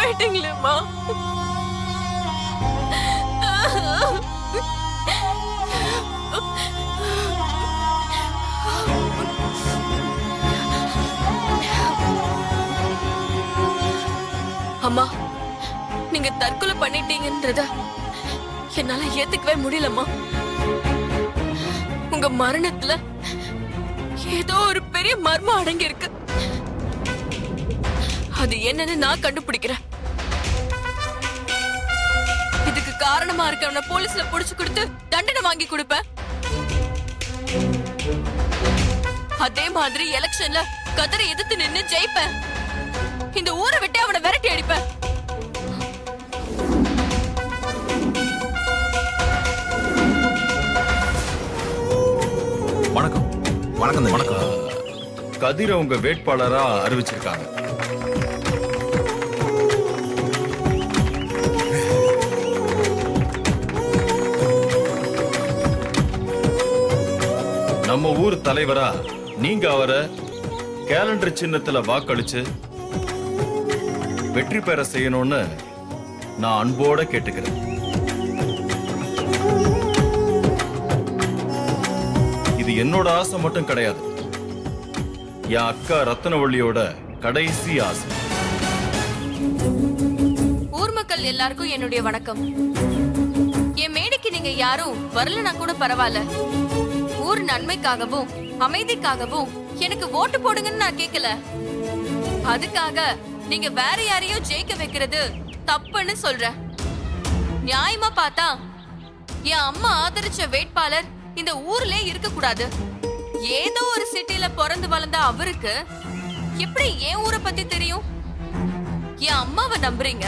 ஆயிட்டீங்களேம்மா. அம்மா, நீங்க தற்கொலை பண்ணிட்டீங்கன்றத என்னால ஏத்துக்கவே முடியலம்மா. உங்க மரணத்துல ஏதோ ஒரு பெரிய மர்மம் அடங்கி இருக்கு. அது என்னன்னு நான் கண்டுபிடிக்கிறேன். இதுக்கு காரணமா இருக்கவன போலீஸ்ல புடிச்சு கொடுத்து தண்டனை வாங்கி கொடுப்பேன். அதே மாதிரி எலெக்ஷன்ல கதரை எதிர்த்து நின்னு ஜெயிப்பேன். இந்த ஊரை விட்டு அவனை விரட்டி அடிப்பேன். வணக்கம். வணக்கம். வணக்கம். கதிர உங்க வேட்பாளரா அறிவிச்சிருக்காங்க. நம்ம ஊர் தலைவரா நீங்க அவரை கேலண்டர் சின்னத்துல வாக்களிச்சு வெற்றி பெற செய்யணும்னு நான் அன்போட கேட்டுக்கிறேன். இது என்னோட ஆசை மட்டும் கிடையாது, என் அக்கா ரத்னவள்ளியோட கடைசி ஆசை. ஊர் மக்கள் எல்லாருக்கும் என்னுடைய வணக்கம். என் மேடைக்கு நீங்க யாரும் வரலனா கூட பரவாயில்ல. ஊர் நன்மைக்காகவும் அமைதிக்காகவும் எனக்கு ஓட்டு போடுங்கன்னு நான் கேட்கல. அதுக்காக நீங்க வேற யாரையும் ஜெயிக்க வைக்கிறது தப்புன்னு சொல்றேன். நியாயமா பார்த்தா என் அம்மா ஆதரிச்ச வேட்பாளர் இந்த ஊர்ல இருக்க கூடாது. ஏதோ ஒரு சிட்டில பிறந்து வளர்ந்த அவருக்கு எப்படி என் ஊரை பத்தி தெரியும்? என் அம்மாவை நம்புறீங்க,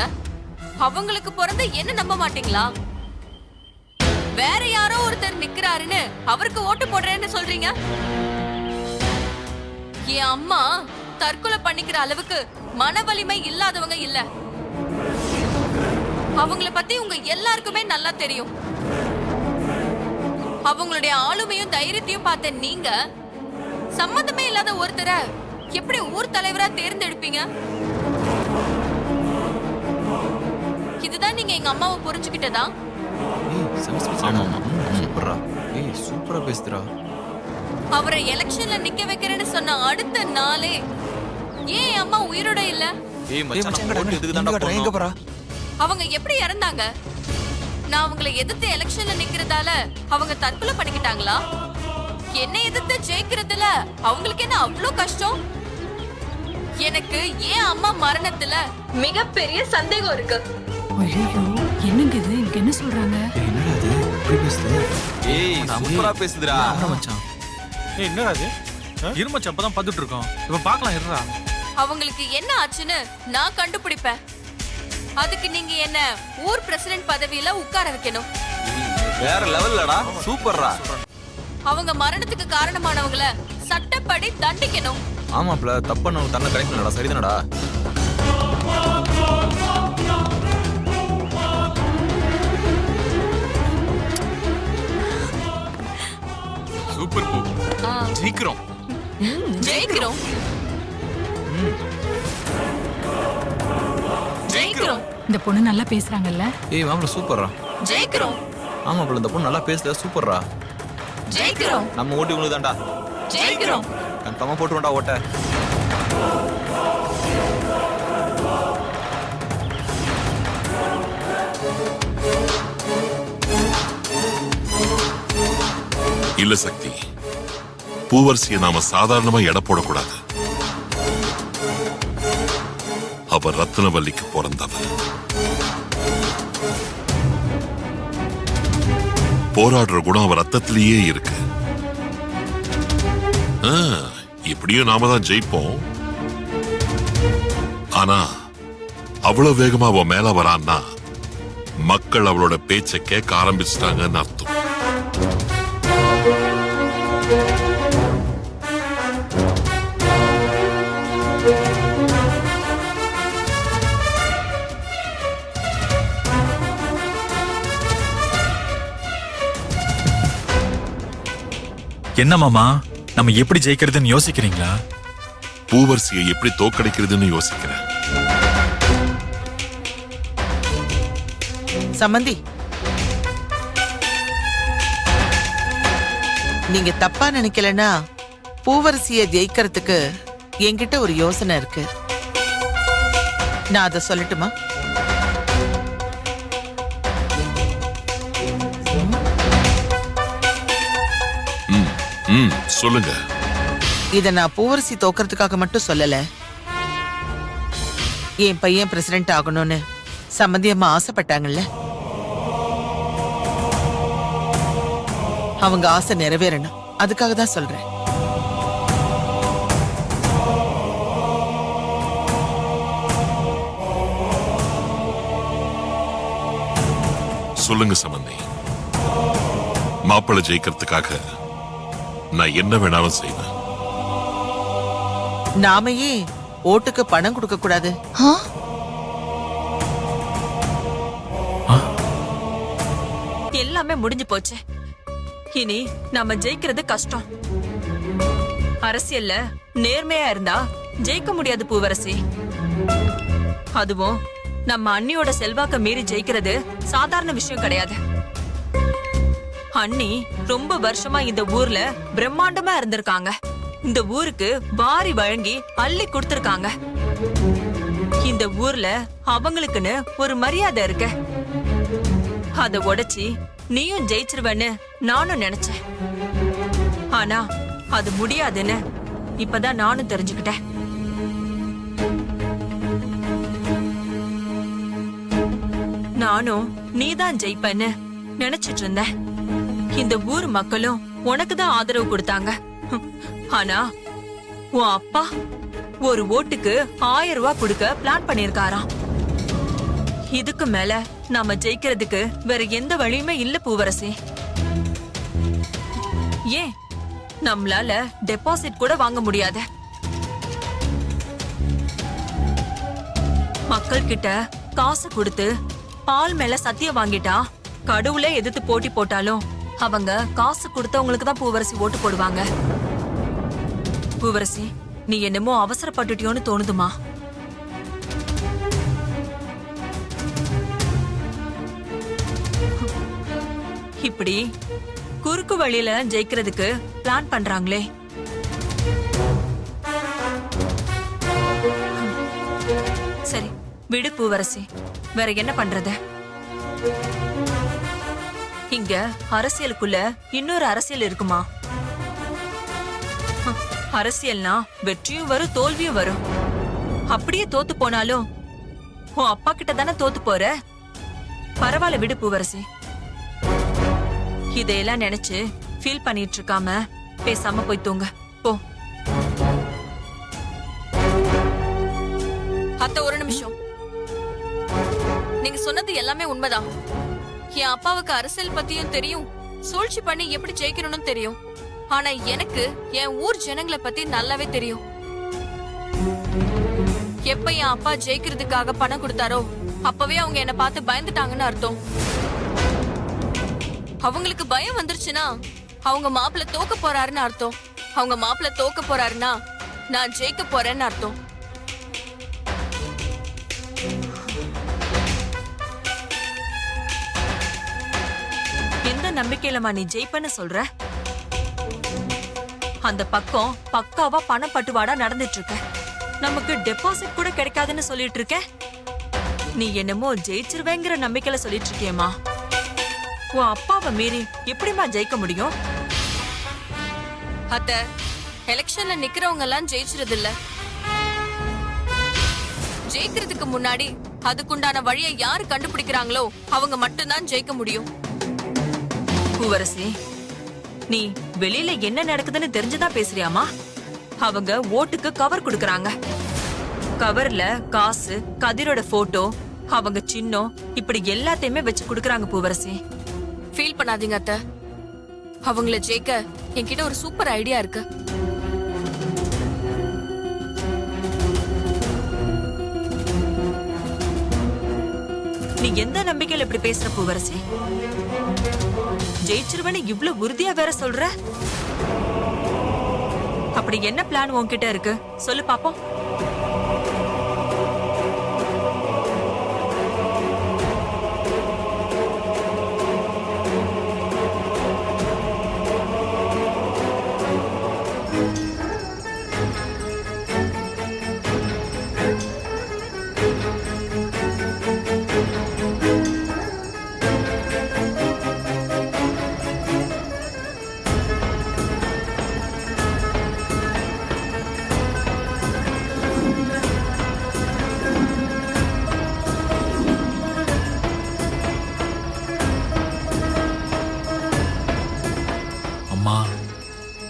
அவங்களுக்கு பிறந்த என்ன நம்ப மாட்டீங்களா? வேற யாரோ ஒருத்தர் நிக்கிறாருன்னு அவருக்கு ஓட்டு போடுறேன்னு சொல்றீங்க. என் அம்மா தற்கொலை பண்ணிக்கிற அளவுக்கு மன வலிமை இல்லாதவங்க இல்ல. அவங்கள பத்தி உங்க எல்லாருக்குமே நல்லா தெரியும். அவங்களுடைய ஆளுமையும் தைரியத்தையும் பார்த்த நீங்க சம்மந்தமே இல்லாத ஒருத்தரை எப்படி ஊர் தலைவரா தேர்ந்தெடுப்பீங்க? இதுதான் நீங்க எங்க அம்மாவை புரிஞ்சுக்கிட்டதா? சூப்பரா பேசுறா. அவரை எலெக்ஷன்ல நிக்க வைக்கிறேன்னு சொன்ன அடுத்த நாளே ஏன் அம்மா உயிரோட இல்ல? அவங்க எப்படி இறந்தாங்க? நான் அவங்களை எதிர்த்து எலெக்ஷன்ல நிக்கிறதால அவங்க தற்கொலை பண்ணிக்கிட்டாங்களா? என்ன எதிர்த்து ஜெயிக்கிறதுல அவங்களுக்கு என்ன அவ்வளவு கஷ்டம்? எனக்கு ஏன் அம்மா மரணத்துல மிகப்பெரிய சந்தேகம் இருக்கு. ஐயோ, என்னங்க இது? எனக்கு என்ன சொல்றாங்க? என்னடா இது? இப்படி பேசுது? சூப்பரா பேசுதுடா. மச்சான். என்னடா இது? இருமச்சான் அப்பதான் பார்த்துட்டு இருக்கோம். இப்ப பார்க்கலாம் இருடா. அவங்களுக்கு என்ன ஆச்சுன்னு நான் கண்டுபிடிப்பேன். அதுக்கு நீங்க என்ன ஊர் பிரசிடென்ட் பதவியில உட்கார வைக்கணும். வேற லெவல்லடா. சூப்பர்ரா. அவங்க மரணத்துக்கு காரணமானவங்கள சட்டப்படி தண்டிக்கணும். ஆமாப்ல, தப்பா தன்னை கிடைக்கலடா. சரிதானடா? சூப்பர் பூ. ஜெயிக்கிறோம். ஜெயிக்கிறோம். ஜெயிக்கிறோம். இந்த பொண்ணு நல்லா பேசுறாங்கல்ல? ஏய் மாப்ள சூப்பர்ரா. ஜெயிக்கிறோம். ஆமாப்ல, இந்த பொண்ணு நல்லா பேசுதா. சூப்பர்ரா. ஜெயிக்கிறோம். நம்ம ஓட்டு உங்களுக்கு தான்டா. ஜெயிக்கிறோம். கன்ஃபார்மா போட்டுருவோம்டா ஓட்ட. இல்ல சக்தி, பூவரசியை நாம சாதாரணமா எடை போடக்கூடாது. அவர் ரத்னவல்லிக்கு பிறந்தவர். போராடுற குணம் அவர் ரத்தத்திலேயே இருக்கு. இப்படியும் நாம தான் ஜெயிப்போம். ஆனா அவ்வளவு வேகமா அவ மேல வரான்னா மக்கள் அவளோட பேச்சை கேட்க ஆரம்பிச்சிட்டாங்கன்னு அர்த்தம். என்ன மாமா, நம்ம எப்படி ஜெயிக்கிறதுன்னு யோசிக்கிறீங்களா? பூவரசியை எப்படி தோக்கடிக்கிறதுன்னு யோசிக்கிறேன். சம்மந்தி, நீங்க தப்பா நினைக்கலன்னா பூவரசிய ஜெயிக்கிறதுக்கு என்கிட்ட ஒரு யோசனை இருக்கு. நான் அதை சொல்லட்டுமா? சொல்லுங்க. இத நான் பூவரசி தோக்கறதுக்காக மட்டும் சொல்லல. என் பையன் பிரசிடென்ட் ஆகணும்னு சம்மந்தி அம்மா ஆசைப்பட்டாங்கல்ல, அவங்க ஆசை நிறைவேறணும். அதுக்காக தான் சொல்றேன். சொல்லுங்க சம்பந்தி. மாப்பிள்ளை ஜெயிக்கிறதுக்காக நான் என்ன வேணாலும் செய்வேன். நாம ஏன் ஓட்டுக்கு பணம் கொடுக்க கூடாது? எல்லாமே முடிஞ்சு போச்சு. இனி நாம ஜெயிக்கிறது கஷ்டம். அரசியல்ல நேர்மையா இருந்தா ஜெயிக்க முடியாது பூவரசி. அதுவும் நம்ம அண்ணியோட செல்வாக்க மீறி ஜெயிக்கிறது சாதாரண விஷயம் கிடையாது. அண்ணி ரொம்ப வருஷமா இந்த ஊர்ல பிரம்மாண்டமா இருந்திருக்காங்க. இந்த ஊருக்கு வாரி வழங்கி அள்ளி கொடுத்திருக்காங்க. இந்த ஊர்ல அவங்களுக்குன்னு ஒரு மரியாதை இருக்கு. அத உடைச்சி நீயும் ஜெயிச்சிருவன்னு நானும் நினைச்சேன். ஆனா அது முடியாதுன்னு இப்பதான் நானும் தெரிஞ்சுக்கிட்டேன். நானும் நீதான் ஜெயிப்பன்னு நினைச்சிட்டு இருந்தேன். இந்த ஊர் மக்களும் உனக்குதான் ஆதரவு கொடுத்தாங்க. ஆனா உன் அப்பா ஒரு ஓட்டுக்கு 1000 ரூபாய் கொடுக்க பிளான் பண்ணிருக்காராம். இதுக்கு மேல நாம ஜெயிக்கிறதுக்கு வேற எந்த வழியுமே இல்ல பூவரசி. ஏன் நம்மளால டெபாசிட் கூட வாங்க முடியாது. மக்கள் கிட்ட காசு கொடுத்து பால் மேல சத்தியம் வாங்கிட்டா கடவுளே எதிர்த்து போட்டி போட்டாலும் அவங்க காசு கொடுத்தவங்களுக்கு தான் பூவரசி ஓட்டு போடுவாங்க. பூவரசி, நீ என்னமோ அவசரப்பட்டுட்டியோன்னு தோணுதுமா? இப்படி குறுக்கு வழியில ஜெயிக்கிறதுக்கு பிளான் பண்றாங்களே. சரி விடு பூவரசி, வேற என்ன பண்றது? இங்க அரசியலுக்குள்ள இன்னொரு அரசியல் இருக்குமா? அரசியல்னா வெற்றியும் வரும் தோல்வியும் வரும். அப்படியே தோத்து போனாலும் உன் அப்பா கிட்ட தானே தோத்து போற. பரவாயில்ல விடு பூவரசி. இதையெல்லாம் நினைச்சு ஃபீல் பண்ணிட்டு இருக்காம பேசாம போய் தூங்க போ. அத்த ஒரு நிமிஷம். நீங்க சொன்னது எல்லாமே உண்மைதான். என் அப்பாவுக்கு அரசியல் பத்தியும் தெரியும், சூழ்ச்சி பண்ணி எப்படி ஜெயிக்கணும்னு தெரியும். ஆனா எனக்கு என் ஊர் ஜனங்களை பத்தி நல்லாவே தெரியும். எப்ப என் அப்பா ஜெயிக்கிறதுக்காக பணம் கொடுத்தாரோ அப்பவே அவங்க என்ன பார்த்து பயந்துட்டாங்கன்னு அர்த்தம். அவங்களுக்கு பயம் வந்துருச்சுன்னா அவங்க மாப்பிள்ள தோக்க போறாருன்னு அர்த்தம். அவங்க மாப்பிள்ள தோக்க போறாருன்னா நான் ஜெயிக்க போறேன்னு அர்த்தம். எந்த நம்பிக்கையிலமா நீ ஜெயிப்பன்னு சொல்ற? அந்த பக்கம் பக்காவா பணப்பட்டுவாடா நடந்துட்டு இருக்க. நமக்கு டெபாசிட் கூட கிடைக்காதுன்னு சொல்லிட்டு இருக்க. நீ என்னமோ ஜெயிச்சிருவேங்கிற நம்பிக்கையில சொல்லிட்டு இருக்கியம்மா. உன் அப்பாவை மீறி எப்படிமா ஜெயிக்க முடியும்? அத்த, எலெக்ஷன்ல நிக்கிறவங்க எல்லாம் ஜெயிச்சிருது இல்ல. ஜெயிக்கிறதுக்கு முன்னாடி அதுக்குண்டான வழியை யாரு கண்டுபிடிக்கிறாங்களோ அவங்க மட்டும்தான் ஜெயிக்க முடியும். பூவரசி, நீ வெளியில என்ன நடக்குதுன்னு தெரிஞ்சுதான் பேசுறியாமா? அவங்க ஓட்டுக்கு கவர் கொடுக்கறாங்க. கவர்ல காசு, கதிரோட போட்டோ, அவங்க சின்னம், இப்படி எல்லாத்தையுமே வச்சு கொடுக்கறாங்க பூவரசி. ஃபீல் பண்ணாதீங்க அத்த. அவங்கள ஜெயிக்க என்கிட்ட ஒரு சூப்பர் ஐடியா இருக்கு. நீ எந்த நம்பிக்கையில இப்படி பேசுற பூவரசி? ஜெயிச்சிருவன்னு இவ்ளோ உறுதியா வேற சொல்ற? அப்படி என்ன பிளான் உன்கிட்ட இருக்கு சொல்லு பாப்போம்.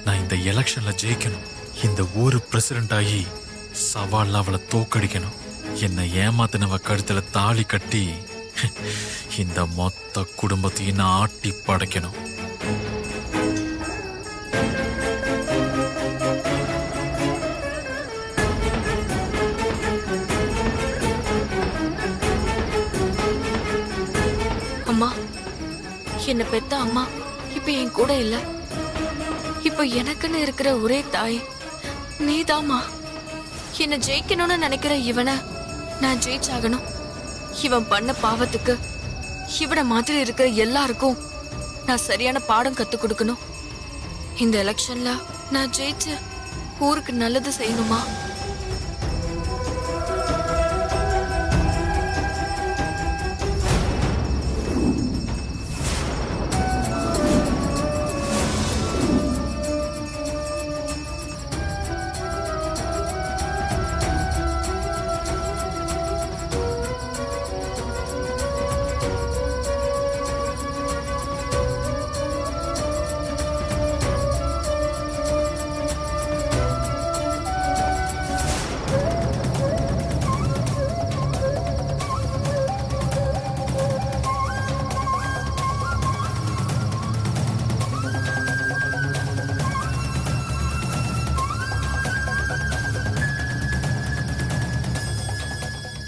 நான் இந்த எலெக்ஷன்ல ஜெயிக்கணும். இந்த ஊரு பிரசிடென்ட் ஆகி சவால்ல அவளை தோக்கடிக்கணும். என்னை ஏமாத்தினவ கழுத்துல தாலி கட்டி இந்த மொத்த குடும்பத்தையும் நான் ஆட்டி படைக்கணும். அம்மா, என்ன பெத்த அம்மா இப்ப என் கூட இல்ல. இப்ப எனக்குன்னு இருக்கிற ஒரே தாய் நீதாம்மா. என்ன ஜெயிக்கணும்னு நினைக்கிற இவனை நான் ஜெயிச்சாகணும். இவன் பண்ண பாவத்துக்கு இவனை மாதிரி இருக்கிற எல்லாருக்கும் நான் சரியான பாடம் கத்து கொடுக்கணும். இந்த எலெக்ஷன்ல நான் ஜெயிச்சு ஊருக்கு நல்லது செய்யணுமா?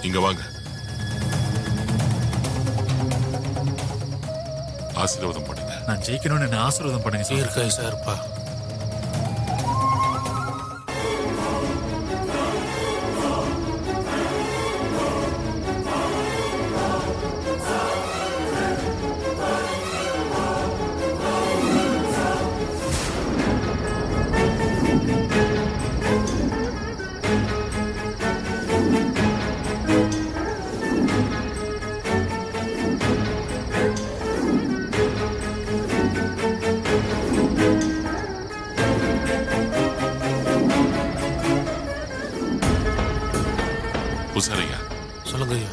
இங்க வாங்க. ஆசீர்வாதம் பண்ணுங்க. நான் ஜெயிக்கணும்னு என்ன ஆசீர்வாதம் பண்ணுங்க சார். இருக்காய் சார்ப்பா. புசாரியா, சொல்லுங்க ஐயா.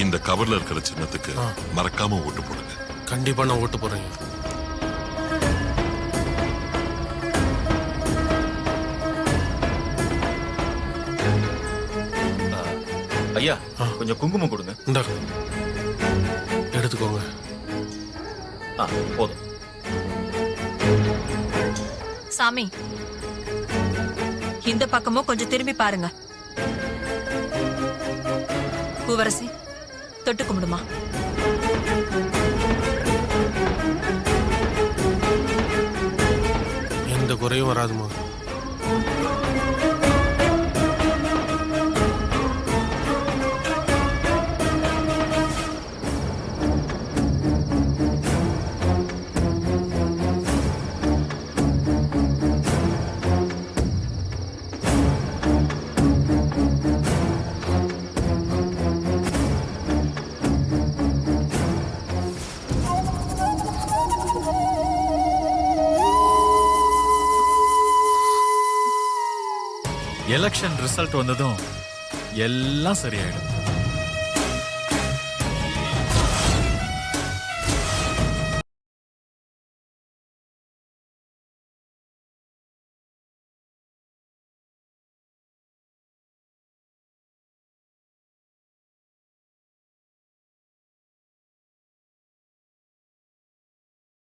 இந்த கவர்ல இருக்கிற சின்னத்துக்கு மறக்காம ஓட்டு போடுங்க. கண்டிப்பா நான் ஓட்டு போறேன் ஐயா. ஐயா, கொஞ்சம் குங்குமம் கொடுங்க. இந்தாங்க, எடுத்துக்கோங்க. போதும். சாமி, இந்த பக்கமும் கொஞ்சம் திரும்பி பாருங்க. பூவரசி, தொட்டு கும்பிடுமா. எந்த குறையும் வராதுமா. எலெக்ஷன் ரிசல்ட் வந்ததும் எல்லாம் சரியாயிடும்.